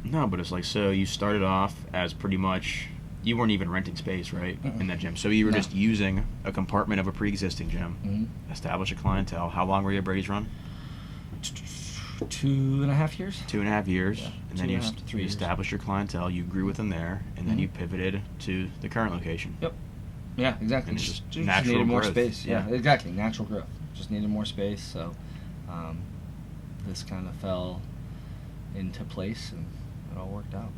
No, but it's like, so you started off as pretty much, you weren't even renting space, right, in that gym. So you were just using a compartment of a pre-existing gym, establish a clientele. How long were you at Brady's Run? 2.5 years. 2.5 years. Yeah, and then you established your clientele, you grew with them there, and then you pivoted to the current location. Yep. Yeah, exactly. And it's just just natural needed more growth. space. Yeah, exactly. Natural growth. Just needed more space, so this kind of fell into place, and it all worked out.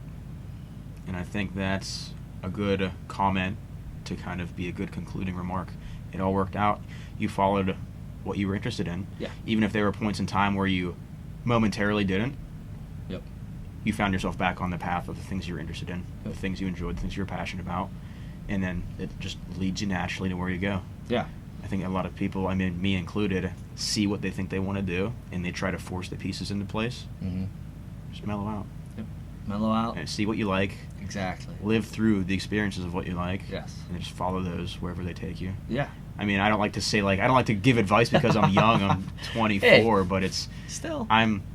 And I think that's a good comment to kind of be a good concluding remark. It all worked out. You followed what you were interested in. Yeah. Even if there were points in time where you momentarily didn't. Yep. You found yourself back on the path of the things you were interested in, the things you enjoyed, the things you were passionate about, and then it just leads you naturally to where you go. Yeah. I think a lot of people, I mean, me included, see what they think they want to do, and they try to force the pieces into place. Just mellow out. Yep. Mellow out. And see what you like. Exactly. Live through the experiences of what you like. Yes. And just follow those wherever they take you. Yeah. I mean, I don't like to say, like, I don't like to give advice because I'm young. I'm 24, but it's still.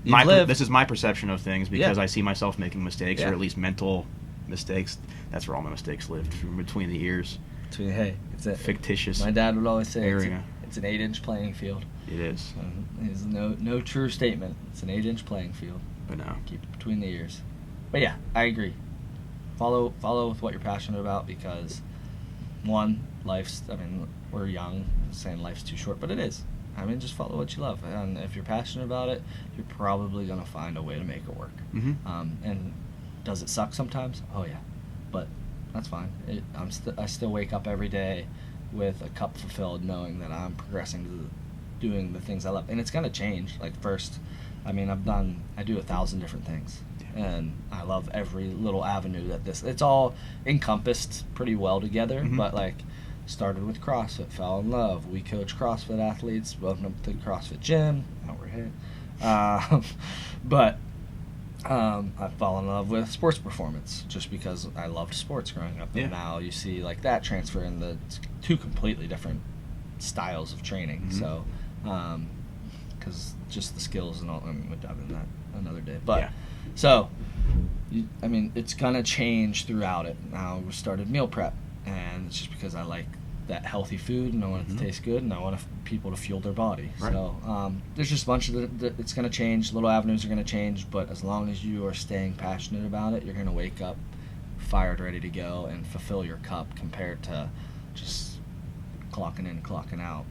This is my perception of things because I see myself making mistakes, or at least mental mistakes. That's where all my mistakes lived, from between the ears. It's a fictitious. My dad would always say area. It's an 8-inch playing field. It is. It's no true statement. It's an 8-inch playing field. But no. Keep it between the ears. But yeah, I agree. Follow with what you're passionate about, because one, we're young, saying life's too short, but it is. I mean, just follow what you love, and if you're passionate about it, you're probably gonna find a way to make it work. And does it suck sometimes? Oh yeah, but that's fine. I still wake up every day with a cup fulfilled, knowing that I'm progressing to doing the things I love, and it's gonna change. Like first, I do 1,000 different things, and I love every little avenue that it's all encompassed pretty well together. But like, started with CrossFit, fell in love. We coach CrossFit athletes, opened up the CrossFit gym. Now we're here. But I fell in love with sports performance just because I loved sports growing up. And now you see like that transfer in the two completely different styles of training. So, because just the skills and all, we'll dive into that another day. But so, it's gonna change throughout it. Now we started meal prep, and it's just because I like that healthy food, and I want it to taste good, and I want people to fuel their body. Right. So there's just a bunch of it's going to change. Little avenues are going to change, but as long as you are staying passionate about it, you're going to wake up fired, ready to go, and fulfill your cup, compared to just clocking in, clocking out,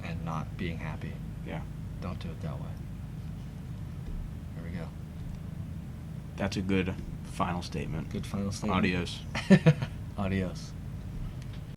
and not being happy. Yeah. Don't do it that way. There we go. That's a good final statement. Good final statement. Adios. Adios.